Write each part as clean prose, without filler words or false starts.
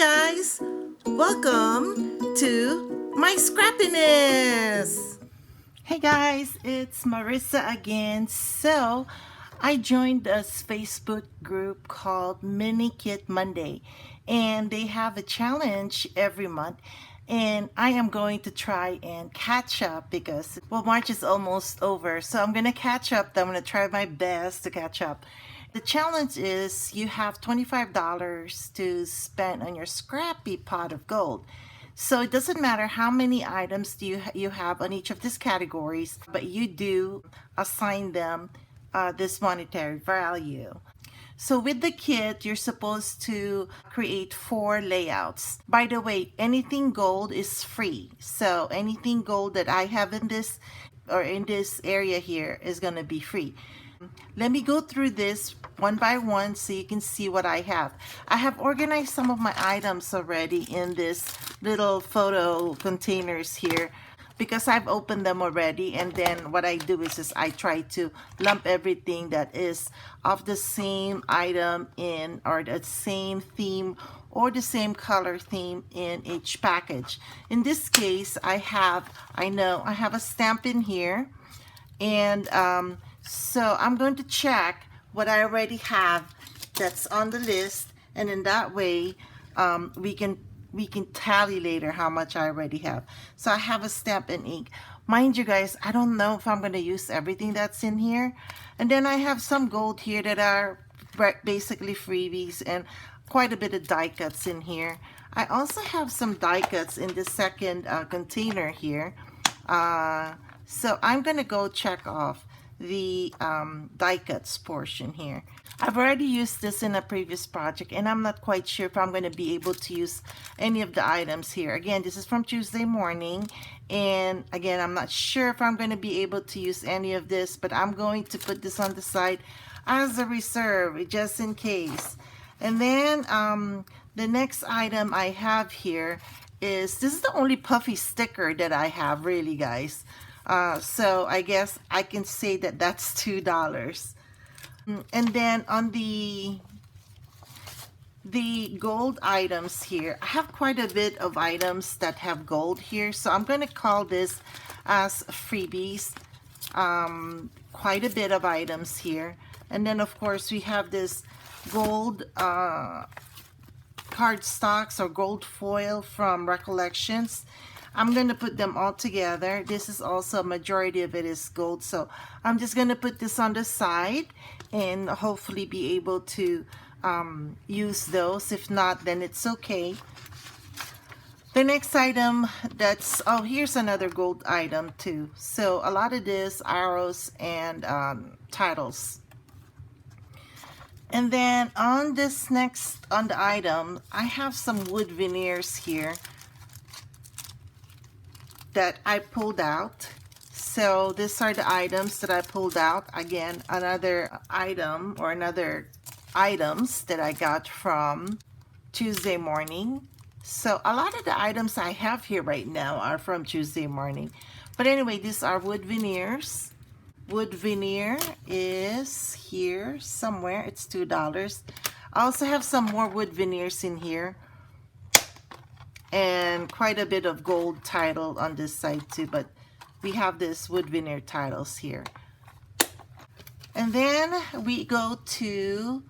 guys, welcome to my scrappiness. Hey guys, it's Marissa again. So I joined this Facebook group called Mini Kit Monday, and they have a challenge every month. And I am going to try and catch up because, well, March is almost over. So I'm going to catch up. I'm going to try my best to catch up. The challenge is you have $25 to spend on your scrappy pot of gold. So it doesn't matter how many items you have on each of these categories, but you do assign them this monetary value. So with the kit, you're supposed to create 4 layouts. By the way, anything gold is free. So anything gold that I have in this or in this area here is going to be free. Let me go through this one by one so you can see what I have. I have organized some of my items already in this little photo containers here because I've opened them already, and then what I do is just I try to lump everything that is of the same item in, or the same theme or the same color theme in each package. In this case, I have a stamp in here, and so I'm going to check what I already have that's on the list, and in that way we can tally later how much I already have. So I have a stamp and ink. Mind you guys, I don't know if I'm going to use everything that's in here. And then I have some gold here that are basically freebies, and quite a bit of die cuts in here. I also have some die cuts in the second container here. So I'm going to go check off the die cuts portion here. I've already used this in a previous project, and I'm not quite sure if I'm going to be able to use any of the items here. Again, this is from Tuesday morning, and again, I'm not sure if I'm going to be able to use any of this, but I'm going to put this on the side as a reserve just in case. And then the next item I have here is, this is the only puffy sticker that I have, really, guys. So I guess I can say that that's $2. And then on the gold items here, I have quite a bit of items that have gold here, so I'm going to call this as freebies. Quite a bit of items here. And then of course we have this gold cardstocks or gold foil from Recollections. I'm going to put them all together. This is also, a majority of it is gold, so I'm just going to put this on the side and hopefully be able to use those. If not, then it's okay. The next item, that's, oh, here's another gold item too. So a lot of this, arrows and titles. And then on this next, on the item, I have some wood veneers here that I pulled out. So these are the items that I pulled out. Again, another item or another items that I got from Tuesday morning. So a lot of the items I have here right now are from Tuesday morning. But anyway, these are wood veneers. Wood veneer is here somewhere. It's $2. I also have some more wood veneers in here, and quite a bit of gold title on this side too, but we have this wood veneer titles here. And then we go to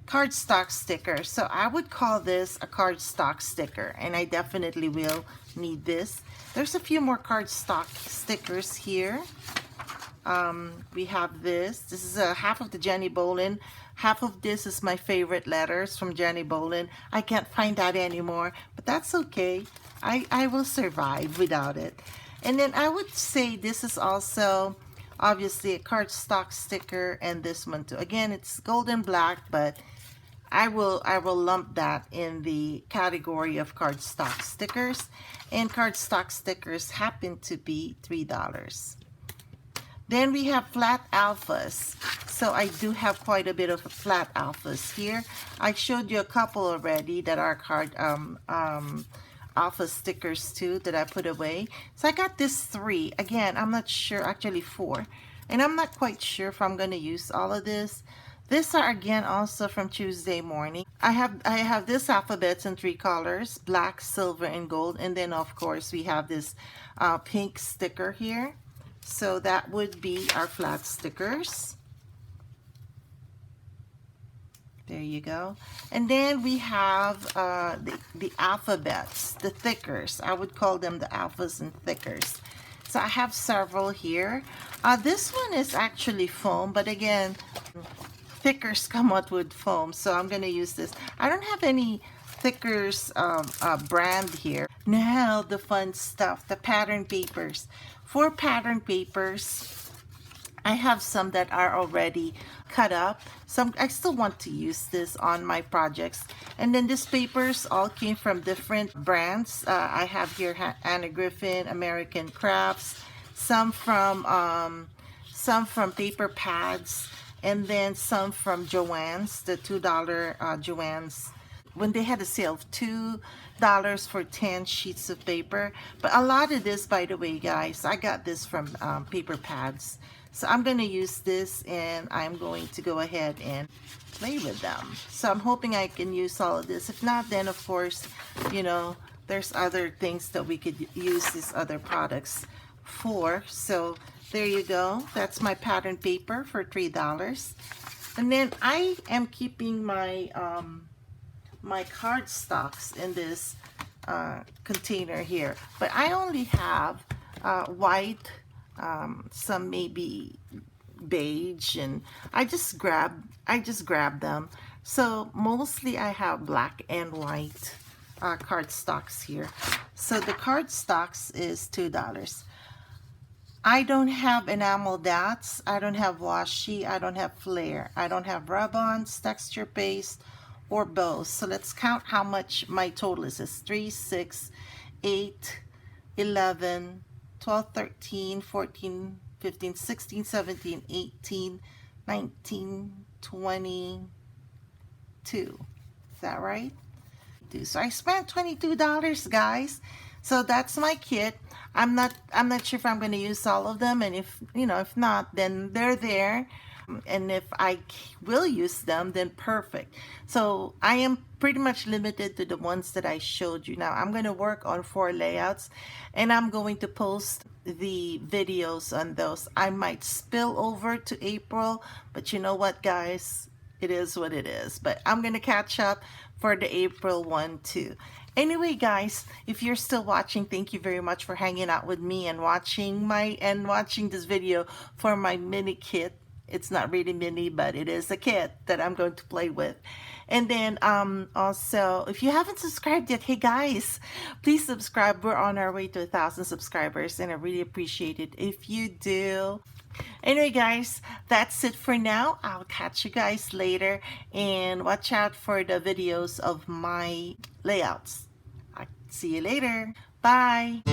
cardstock sticker. So I would call this a cardstock sticker, and I definitely will need this. There's a few more cardstock stickers here. We have this. This is half of the Jenny Bolin. Half of this is my favorite letters from Jenny Bolin. I can't find that anymore, but that's okay. I will survive without it. And then I would say this is also obviously a cardstock sticker, and this one too. Again, it's gold and black, but I will lump that in the category of cardstock stickers. And cardstock stickers happen to be $3. Then we have flat alphas. So I do have quite a bit of flat alphas here. I showed you a couple already that are alpha stickers too that I put away. So I got this 3. Again, I'm not sure, actually 4. And I'm not quite sure if I'm going to use all of this. These are again also from Tuesday Morning. I have this alphabets in 3 colors, black, silver, and gold. And then of course we have this pink sticker here. So that would be our flat stickers. There you go. And then we have the alphabets, the thickers. I would call them the alphas and thickers. So I have several here. This one is actually foam, but again, thickers come out with foam, so I'm going to use this. I don't have any thickers brand here. Now the fun stuff, the pattern papers. For pattern papers, I have some that are already cut up. Some I still want to use this on my projects. And then these papers all came from different brands. I have here Anna Griffin, American Crafts, some from Paper Pads, and then some from Joann's, the $2 Joann's, when they had a sale of $2 for 10 sheets of paper. But a lot of this, by the way, guys, I got this from Paper Pads. So I'm going to use this, and I'm going to go ahead and play with them. So I'm hoping I can use all of this. If not, then of course, you know, there's other things that we could use these other products for. So there you go. That's my pattern paper for $3. And then I am keeping my my cardstocks in this container here. But I only have white, some maybe beige, and I just grab them. So mostly I have black and white cardstocks here. So the cardstocks is $2. I don't have enamel dots, I don't have washi, I don't have flare, I don't have rub-ons, texture paste, or bows. So let's count how much my total is. It's 3, 6, 8, 11, 12, 13, 14, 15, 16, 17, 18, 19, 22. Is that right? So I spent $22, guys. So that's my kit. I'm not sure if I'm going to use all of them, and if not, then they're there. And if I will use them, then perfect. So I am pretty much limited to the ones that I showed you. Now I'm going to work on 4 layouts, and I'm going to post the videos on those. I might spill over to April, but you know what, guys? It is what it is. But I'm going to catch up for the April one too. Anyway, guys, if you're still watching, thank you very much for hanging out with me and watching this video for my mini kit. It's not really mini, but it is a kit that I'm going to play with. And then also, if you haven't subscribed yet, hey guys, please subscribe. We're on our way to 1,000 subscribers, and I really appreciate it if you do. Anyway, guys, that's it for now. I'll catch you guys later, and watch out for the videos of my layouts. I'll see you later. Bye.